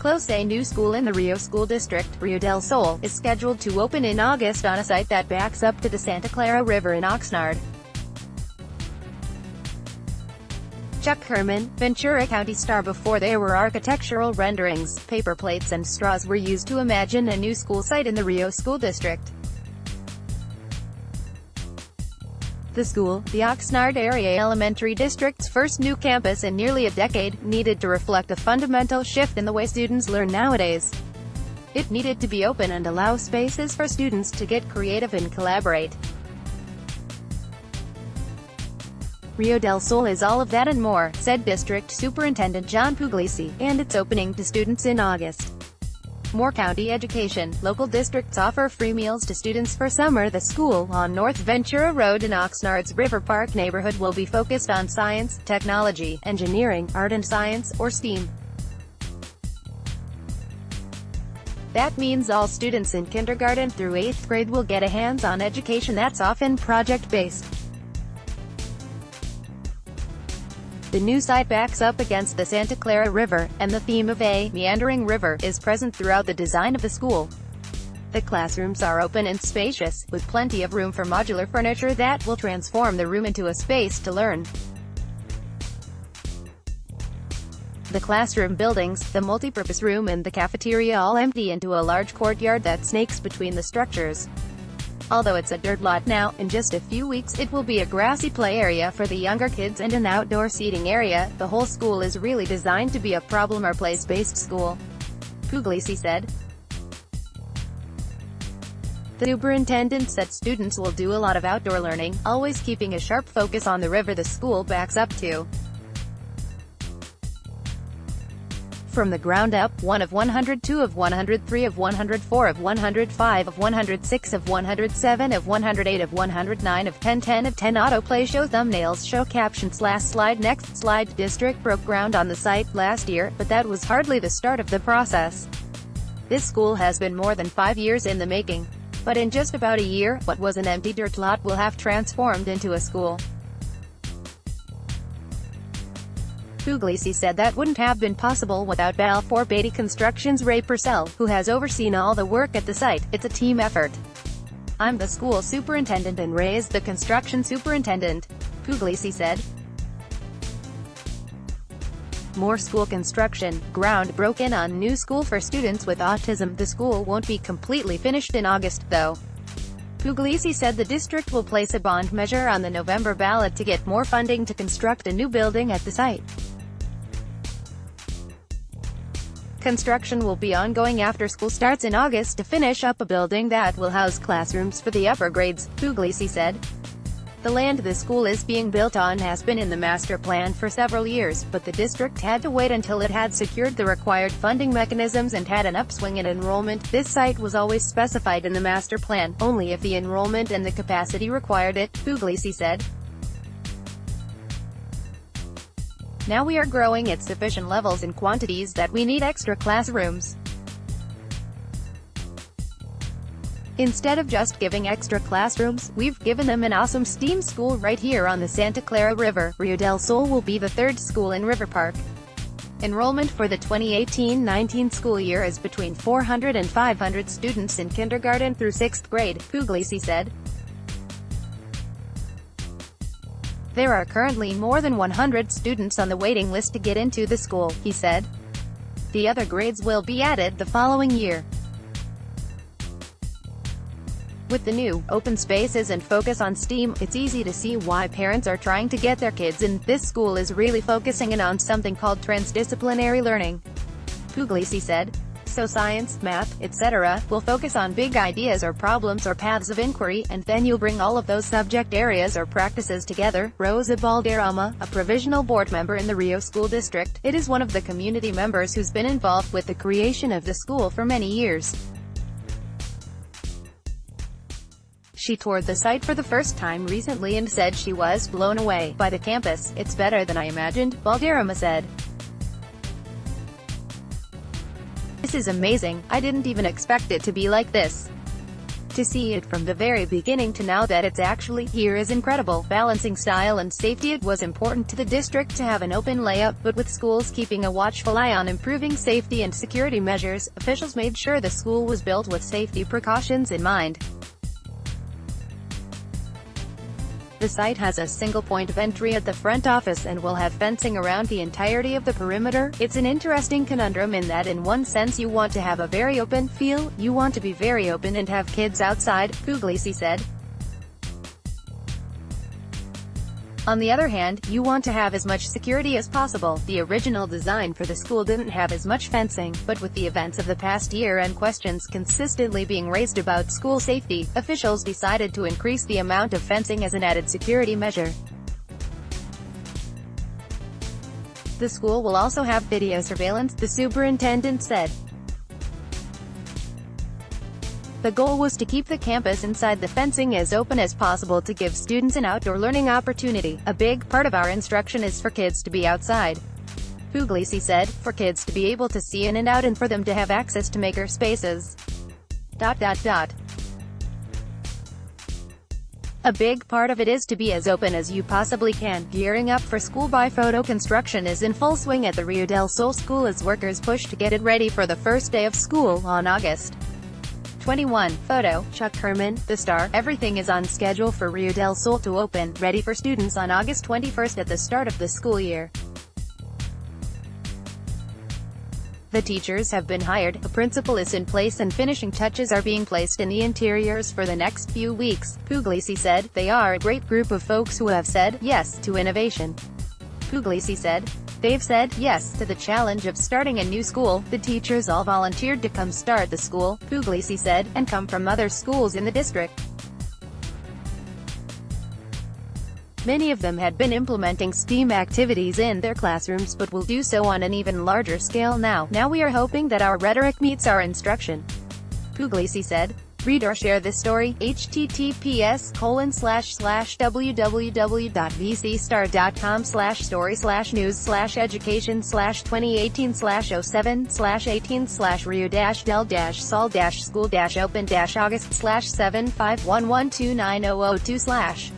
close. A new school in the Rio School District, Rio Del Sol, is scheduled to open in August on a site that backs up to the Santa Clara River in Oxnard. Chuck Kirman, Ventura County StarBefore. There were architectural renderings, paper plates and straws were used to imagine a new school site in the Rio School District. The school, the Oxnard-area elementary district's first new campus in nearly a decade, needed to reflect a fundamental shift in the way students learn nowadays. It needed to be open and allow spaces for students to get creative and collaborate. Rio Del Sol is all of that and more, said District Superintendent John Puglisi, and it's opening to students in August. More county education. Local districts offer free meals to students for summer. The school, on North Ventura Road in Oxnard's River Park neighborhood, will be focused on science, technology, engineering, art and science, or STEAM. That means all students in kindergarten through 8th grade will get a hands-on education that's often project-based. The new site backs up against the Santa Clara River, and the theme of a meandering river is present throughout the design of the school. The classrooms are open and spacious, with plenty of room for modular furniture that will transform the room into a space to learn. The classroom buildings, the multipurpose room and the cafeteria all empty into a large courtyard that snakes between the structures. Although it's a dirt lot now, in just a few weeks it will be a grassy play area for the younger kids and an outdoor seating area. The whole school is really designed to be a problem or place-based school, Puglisi said. The superintendent said students will do a lot of outdoor learning, always keeping a sharp focus on the river the school backs up to. From the ground up, 1 of 102 of 103 of 104 of 105 of 106 of 107 of 108 of 109 of 10 of 10 autoplay show thumbnails show captions. Last slide. Next slide. District broke ground on the site last year, but that was hardly the start of the process. This school has been more than 5 years in the making. But in just about a year, what was an empty dirt lot will have transformed into a school. Puglisi said that wouldn't have been possible without Balfour Beatty Construction's Ray Purcell, who has overseen all the work at the site. It's a team effort. I'm the school superintendent and Ray is the construction superintendent, Puglisi said. More school construction. Ground broken on new school for students with autism. The school won't be completely finished in August, though. Puglisi said the district will place a bond measure on the November ballot to get more funding to construct a new building at the site. Construction will be ongoing after school starts in August to finish up a building that will house classrooms for the upper grades, Puglisi said. The land the school is being built on has been in the master plan for several years, but the district had to wait until it had secured the required funding mechanisms and had an upswing in enrollment. This site was always specified in the master plan, only if the enrollment and the capacity required it, Puglisi said. Now we are growing at sufficient levels and quantities that we need extra classrooms. Instead of just giving extra classrooms, we've given them an awesome STEAM school right here on the Santa Clara River. Rio Del Sol will be the third school in River Park. Enrollment for the 2018-19 school year is between 400 and 500 students in kindergarten through 6th grade, Puglisi said. There are currently more than 100 students on the waiting list to get into the school, he said. The other grades will be added the following year. With the new, open spaces and focus on STEAM, it's easy to see why parents are trying to get their kids in. This school is really focusing in on something called transdisciplinary learning, Puglisi said. So science, math, etc., will focus on big ideas or problems or paths of inquiry, and then you'll bring all of those subject areas or practices together. Rosa Balderrama, a provisional board member in the Rio School District, it is one of the community members who's been involved with the creation of the school for many years. She toured the site for the first time recently and said she was blown away by the campus. It's better than I imagined, Balderrama said. This is amazing. I didn't even expect it to be like this. To see it from the very beginning to now that it's actually here is incredible. Balancing style and safety, it was important to the district to have an open layout, but with schools keeping a watchful eye on improving safety and security measures, officials made sure the school was built with safety precautions in mind. The site has a single point of entry at the front office and will have fencing around the entirety of the perimeter. It's an interesting conundrum in that in one sense you want to have a very open feel, you want to be very open and have kids outside, Puglisi said. On the other hand, you want to have as much security as possible. The original design for the school didn't have as much fencing, but with the events of the past year and questions consistently being raised about school safety, officials decided to increase the amount of fencing as an added security measure. The school will also have video surveillance, the superintendent said. The goal was to keep the campus inside the fencing as open as possible to give students an outdoor learning opportunity. A big part of our instruction is for kids to be outside, Puglisi said, for kids to be able to see in and out and for them to have access to maker spaces. A big part of it is to be as open as you possibly can. Gearing up for school by photo construction is in full swing at the Rio Del Sol school as workers push to get it ready for the first day of school on August 21. Photo, Chuck Kirman, The Star. Everything is on schedule for Rio Del Sol to open, ready for students on August 21st at the start of the school year. The teachers have been hired, a principal is in place and finishing touches are being placed in the interiors for the next few weeks, Puglisi said. They are a great group of folks who have said yes to innovation, Puglisi said. They've said yes to the challenge of starting a new school. The teachers all volunteered to come start the school, Puglisi said, and come from other schools in the district. Many of them had been implementing STEAM activities in their classrooms but will do so on an even larger scale now. Now we are hoping that our rhetoric meets our instruction, Puglisi said. Read or share this story, https://www.vcStar.com/story/news/education/2018/07/18/Rio-Del-Sol-School-Open-August/751129002/